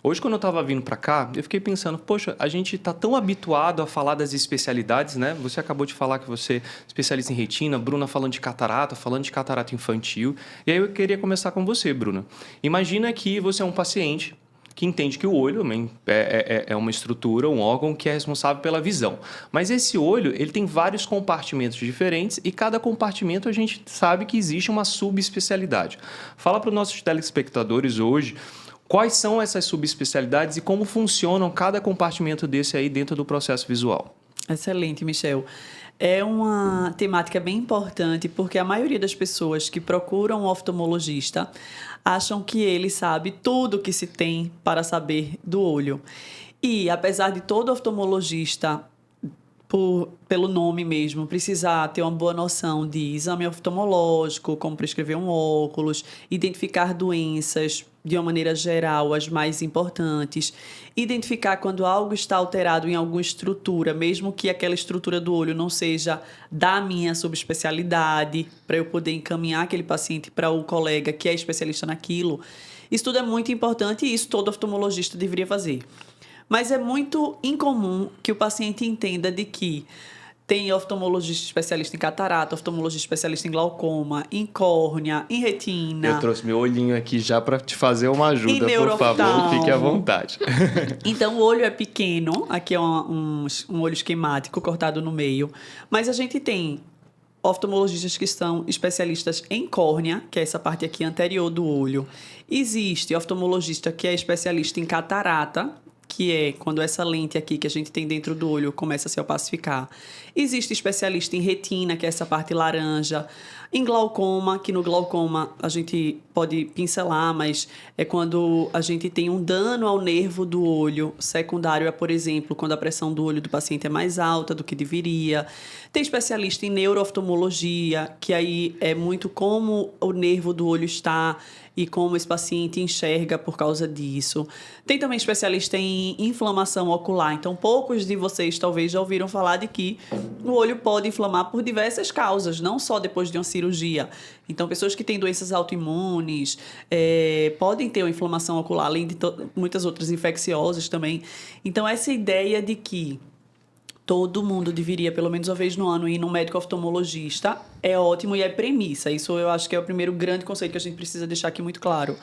Hoje, quando eu estava vindo para cá, eu fiquei pensando, poxa, a gente está tão habituado a falar das especialidades, né? Você acabou de falar que você é especialista em retina, Bruna falando de catarata infantil. E aí eu queria começar com você, Bruna. Imagina que você é um paciente que entende que o olho é uma estrutura, um órgão que é responsável pela visão. Mas esse olho, ele tem vários compartimentos diferentes e cada compartimento a gente sabe que existe uma subespecialidade. Fala para os nossos telespectadores hoje quais são essas subespecialidades e como funcionam cada compartimento desse aí dentro do processo visual. Excelente, Michel. É uma temática bem importante porque a maioria das pessoas que procuram um oftalmologista acham que ele sabe tudo o que se tem para saber do olho. E, apesar de todo oftalmologista, pelo nome mesmo, precisar ter uma boa noção de exame oftalmológico, como prescrever um óculos, identificar doenças de uma maneira geral, as mais importantes, identificar quando algo está alterado em alguma estrutura, mesmo que aquela estrutura do olho não seja da minha subespecialidade, para eu poder encaminhar aquele paciente para o colega que é especialista naquilo. Isso tudo é muito importante e isso todo oftalmologista deveria fazer. Mas é muito incomum que o paciente entenda de que tem oftalmologista especialista em catarata, oftalmologista especialista em glaucoma, em córnea, em retina. Eu trouxe meu olhinho aqui já para te fazer uma ajuda, por favor, fique à vontade. Então, o olho é pequeno, aqui é um olho esquemático cortado no meio, mas a gente tem oftalmologistas que são especialistas em córnea, que é essa parte aqui anterior do olho. Existe oftalmologista que é especialista em catarata, que é quando essa lente aqui que a gente tem dentro do olho começa a se opacificar. Existe especialista em retina, que é essa parte laranja. Em glaucoma, que no glaucoma a gente pode pincelar, mas é quando a gente tem um dano ao nervo do olho. Secundário é, por exemplo, quando a pressão do olho do paciente é mais alta do que deveria. Tem especialista em neurooftalmologia, que aí é muito como o nervo do olho está e como esse paciente enxerga por causa disso. Tem também especialista em inflamação ocular. Então, poucos de vocês talvez já ouviram falar de que o olho pode inflamar por diversas causas, não só depois de uma cirurgia. Então, pessoas que têm doenças autoimunes podem ter uma inflamação ocular, além de muitas outras infecciosas também. Então, essa ideia de que todo mundo deveria, pelo menos uma vez no ano, ir num médico oftalmologista é ótimo e é premissa. Isso eu acho que é o primeiro grande conceito que a gente precisa deixar aqui muito claro.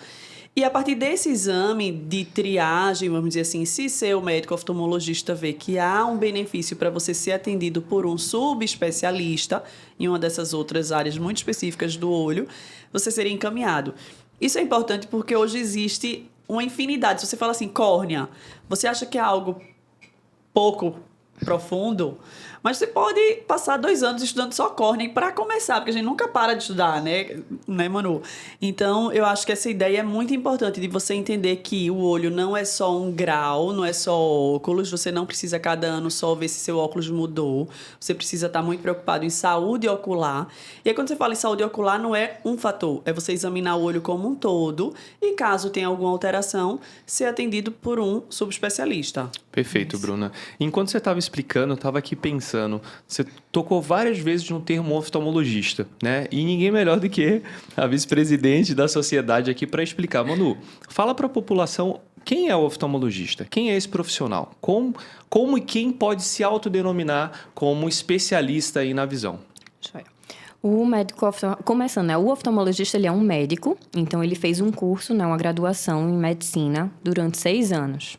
E a partir desse exame de triagem, vamos dizer assim, se seu médico oftalmologista vê que há um benefício para você ser atendido por um subespecialista em uma dessas outras áreas muito específicas do olho, você seria encaminhado. Isso é importante porque hoje existe uma infinidade. Se você fala assim, córnea, você acha que é algo pouco profundo, mas você pode passar 2 anos estudando só córnea para começar, porque a gente nunca para de estudar, né, Manu? Então, eu acho que essa ideia é muito importante de você entender que o olho não é só um grau, não é só óculos, você não precisa cada ano só ver se seu óculos mudou, você precisa estar muito preocupado em saúde ocular. E aí, quando você fala em saúde ocular, não é um fator, é você examinar o olho como um todo e, caso tenha alguma alteração, ser atendido por um subespecialista. Perfeito, Bruna. Enquanto você estava explicando, eu estava aqui pensando, você tocou várias vezes no termo oftalmologista, né? E ninguém melhor do que a vice-presidente da sociedade aqui para explicar. Manu, fala para a população quem é o oftalmologista, quem é esse profissional, como e quem pode se autodenominar como especialista aí na visão. O médico, começando, né? O oftalmologista, ele é um médico, então ele fez um curso, né? Uma graduação em medicina durante 6 anos.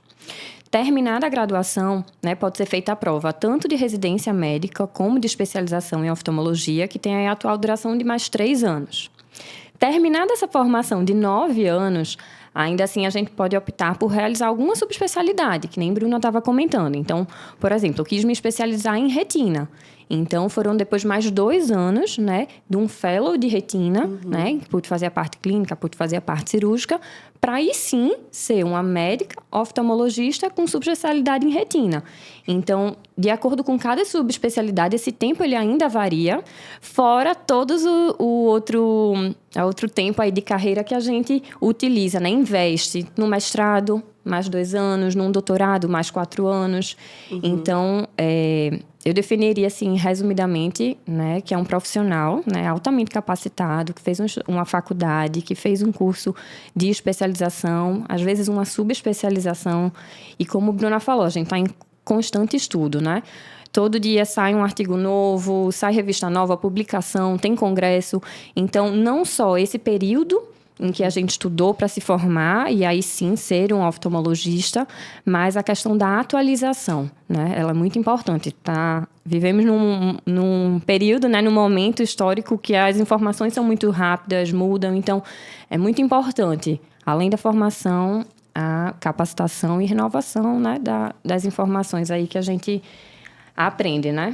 Terminada a graduação, né, pode ser feita a prova tanto de residência médica como de especialização em oftalmologia, que tem a atual duração de mais 3 anos. Terminada essa formação de 9 anos, ainda assim a gente pode optar por realizar alguma subespecialidade, que nem Bruna estava comentando. Então, por exemplo, eu quis me especializar em retina. Então, foram depois mais 2 anos, né, de um fellow de retina, né, pude fazer a parte clínica, pude fazer a parte cirúrgica, para aí sim ser uma médica oftalmologista com subespecialidade em retina. Então, de acordo com cada subespecialidade, esse tempo ele ainda varia, fora todos o outro tempo aí de carreira que a gente utiliza, né, investe no mestrado, mais 2 anos, num doutorado, mais 4 anos. Então, eu definiria, assim, resumidamente, né, que é um profissional, né, altamente capacitado, que fez uma faculdade, que fez um curso de especialização, às vezes uma subespecialização. E como a Bruna falou, a gente está em constante estudo, né? Todo dia sai um artigo novo, sai revista nova, publicação, tem congresso. Então, não só esse período em que a gente estudou para se formar e aí sim ser um oftalmologista, mas a questão da atualização, né? Ela é muito importante. Vivemos num período, né, num momento histórico que as informações são muito rápidas, mudam, então é muito importante, além da formação, a capacitação e renovação, né, das informações aí que a gente aprende, né?